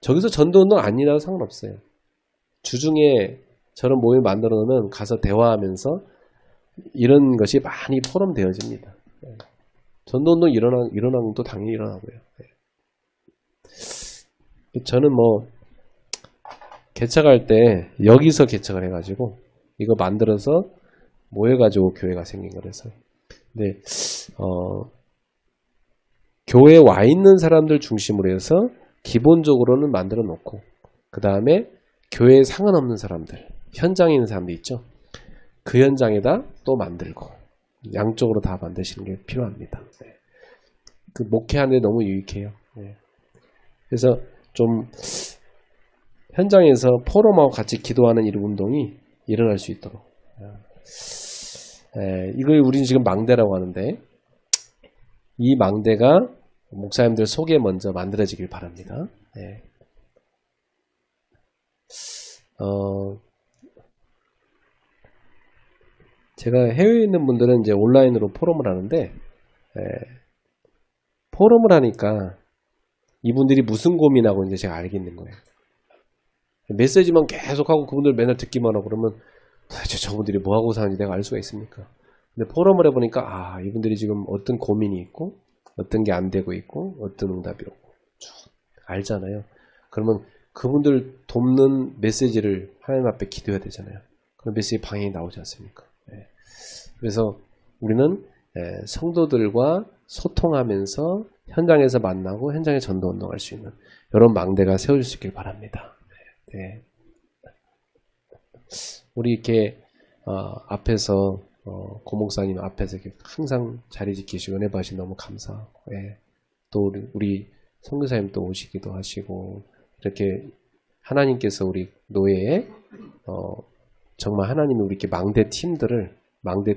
Speaker 1: 저기서 전도운동 아니라도 상관없어요. 주중에 저런 모임을 만들어 놓으면 가서 대화하면서 이런 것이 많이 포럼되어집니다. 전도운동 일어나는 것도 당연히 일어나고요. 저는 뭐 개척할 때 여기서 개척을 해가지고 이거 만들어서 모여가지고 교회가 생긴 거라서. 근데 교회에 와 있는 사람들 중심으로 해서 기본적으로는 만들어 놓고, 그 다음에 교회에 상관없는 사람들, 현장에 있는 사람들 있죠. 그 현장에다 또 만들고, 양쪽으로 다 만드시는 게 필요합니다. 그 목회하는데 너무 유익해요. 그래서 좀 현장에서 포럼하고 같이 기도하는 이런 운동이 일어날 수 있도록. 이걸 우리는 지금 망대라고 하는데, 이 망대가 목사님들 속에 먼저 만들어지길 바랍니다. 제가 해외에 있는 분들은 이제 온라인으로 포럼을 하는데, 포럼을 하니까 이분들이 무슨 고민하고 이제 제가 알겠는 거예요. 메시지만 계속하고 그분들 맨날 듣기만 하고 그러면 도대체 저분들이 뭐하고 사는지 내가 알 수가 있습니까? 근데 포럼을 해보니까 이분들이 지금 어떤 고민이 있고 어떤 게 안 되고 있고 어떤 응답이 오고 쭉 알잖아요. 그러면 그분들 돕는 메시지를 하나님 앞에 기도해야 되잖아요. 그런 메시지 방향이 나오지 않습니까? 그래서 우리는 성도들과 소통하면서 현장에서 만나고 현장에 전도운동할 수 있는 이런 망대가 세워질 수 있길 바랍니다. 우리 이렇게 앞에서 고목사님 앞에서 이렇게 항상 자리 지키시고 은혜 받으시 너무 감사하고, 또 우리 선교사님 또 오시기도 하시고, 이렇게 하나님께서 우리 노예에 정말 하나님이 우리 이렇게 망대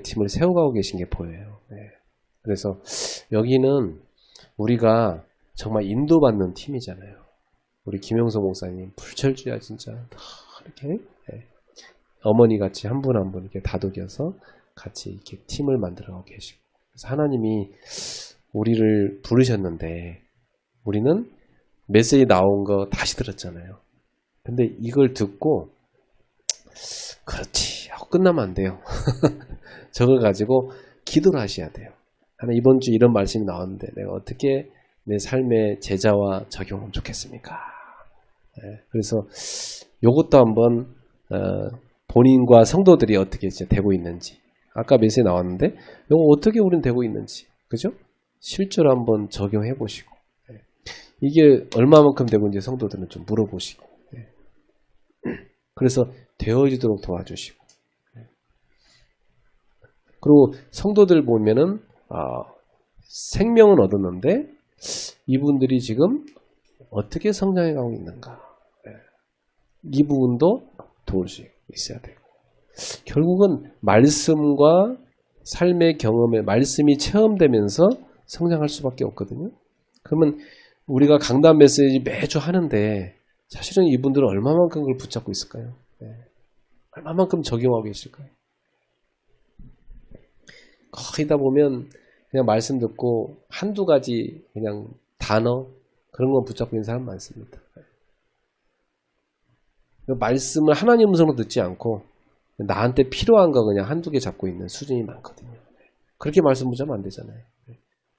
Speaker 1: 팀을 세워가고 계신 게 보여요. 그래서 여기는 우리가 정말 인도받는 팀이잖아요. 우리 김영석 목사님 불철주야 진짜 이렇게 어머니 같이 한 분 한 분 이렇게 다독여서 같이 이렇게 팀을 만들어가고 계시고, 그래서 하나님이 우리를 부르셨는데 우리는 메시지 나온 거 다시 들었잖아요. 근데 이걸 듣고 그렇지 하고 끝나면 안 돼요. 저걸 가지고 기도를 하셔야 돼요. 하나 이번 주 이런 말씀이 나왔는데 내가 어떻게 내 삶의 제자와 적용하면 좋겠습니까? 그래서 이것도 한번 본인과 성도들이 어떻게 이제 되고 있는지, 아까 메시지 나왔는데 이거 어떻게 우리는 되고 있는지, 그죠? 실제로 한번 적용해 보시고, 이게 얼마만큼 되고 있는지 성도들은 좀 물어보시고, 그래서 되어지도록 도와주시고, 그리고 성도들 보면은 생명은 얻었는데 이분들이 지금 어떻게 성장해 가고 있는가, 이 부분도 도울 수 있어야 되고, 결국은 말씀과 삶의 경험에 말씀이 체험되면서 성장할 수밖에 없거든요. 그러면 우리가 강단 메시지 매주 하는데 사실은 이분들은 얼마만큼 그걸 붙잡고 있을까요? 얼마만큼 적용하고 계실까요? 거의 다 보면 그냥 말씀 듣고 한두 가지 그냥 단어 그런 건 붙잡고 있는 사람 많습니다. 말씀을 하나님 음성으로 듣지 않고 나한테 필요한 거 그냥 한두 개 잡고 있는 수준이 많거든요. 그렇게 말씀 붙잡으면 안 되잖아요.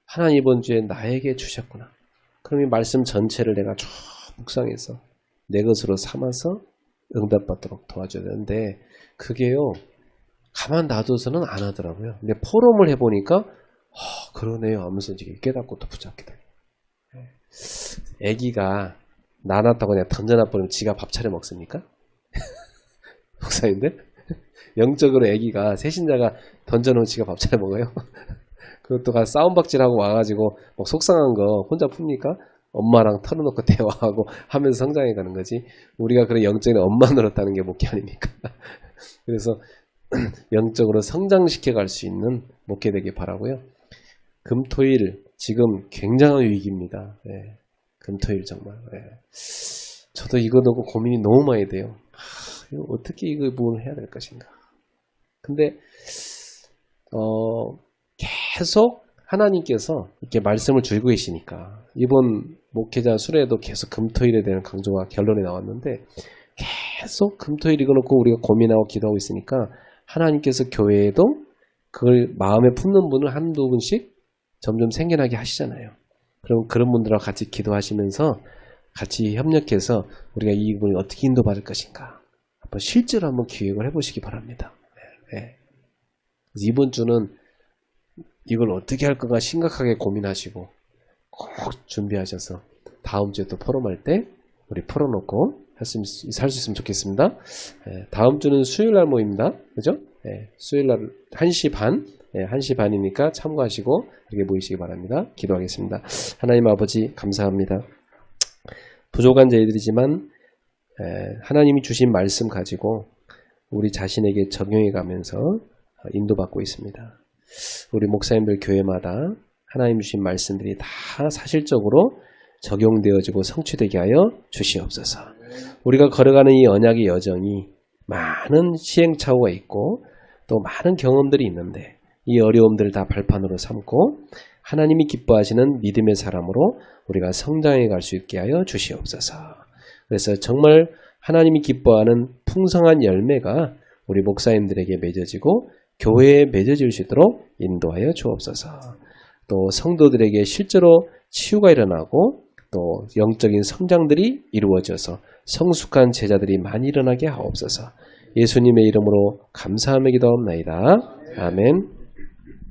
Speaker 1: 하나님 이번 주에 나에게 주셨구나. 그럼 이 말씀 전체를 내가 쭉 묵상해서 내 것으로 삼아서 응답받도록 도와줘야 되는데, 그게요 가만 놔둬서는 안 하더라고요. 근데 포럼을 해보니까 그러네요 하면서 이제 깨닫고 또 붙잡게 돼요. 애기가 나눴다고 그냥 던져놔버리면 지가 밥 차려 먹습니까? 목사님들? 영적으로 애기가 새신자가 던져놓은 지가 밥 차려 먹어요? 그것도 가 싸움박질하고 와가지고 막 속상한 거 혼자 풉니까? 엄마랑 털어놓고 대화하고 하면서 성장해 가는 거지. 우리가 그런 영적인 엄마 노릇하는 게 목회 아닙니까? 그래서 영적으로 성장시켜 갈 수 있는 목회 되길 바라고요. 금토일 지금 굉장한 위기입니다. 금토일 정말. 저도 이거 놓고 고민이 너무 많이 돼요. 어떻게 이 부분을 해야 될 것인가. 근데 계속 하나님께서 이렇게 말씀을 주고 계시니까 이번 목회자 수레에도 계속 금토일에 대한 강조가 결론이 나왔는데 계속 금토일 이거놓고 우리가 고민하고 기도하고 있으니까 하나님께서 교회에도 그걸 마음에 품는 분을 한두 분씩 점점 생겨나게 하시잖아요. 그럼 그런 분들하고 같이 기도하시면서 같이 협력해서 우리가 이 부분을 어떻게 인도받을 것인가 한번 실제로 한번 기획을 해보시기 바랍니다. 네. 이번 주는 이걸 어떻게 할 건가 심각하게 고민하시고 꼭 준비하셔서 다음 주에 또 포럼할 때 우리 풀어놓고 할 수 있으면 좋겠습니다. 다음 주는 수요일 날 모입니다. 그죠? 수요일 날 1시 반, 1시 반이니까 참고하시고 이렇게 모이시기 바랍니다. 기도하겠습니다. 하나님 아버지 감사합니다. 부족한 저희들이지만 하나님이 주신 말씀 가지고 우리 자신에게 적용해 가면서 인도받고 있습니다. 우리 목사님들 교회마다 하나님 주신 말씀들이 다 사실적으로 적용되어지고 성취되게 하여 주시옵소서. 우리가 걸어가는 이 언약의 여정이 많은 시행착오가 있고 또 많은 경험들이 있는데 이 어려움들을 다 발판으로 삼고 하나님이 기뻐하시는 믿음의 사람으로 우리가 성장해 갈 수 있게 하여 주시옵소서. 그래서 정말 하나님이 기뻐하는 풍성한 열매가 우리 목사님들에게 맺어지고 교회에 맺어질 수 있도록 인도하여 주옵소서. 또 성도들에게 실제로 치유가 일어나고 또 영적인 성장들이 이루어져서 성숙한 제자들이 많이 일어나게 하옵소서. 예수님의 이름으로 감사하며 기도하옵나이다. 아멘.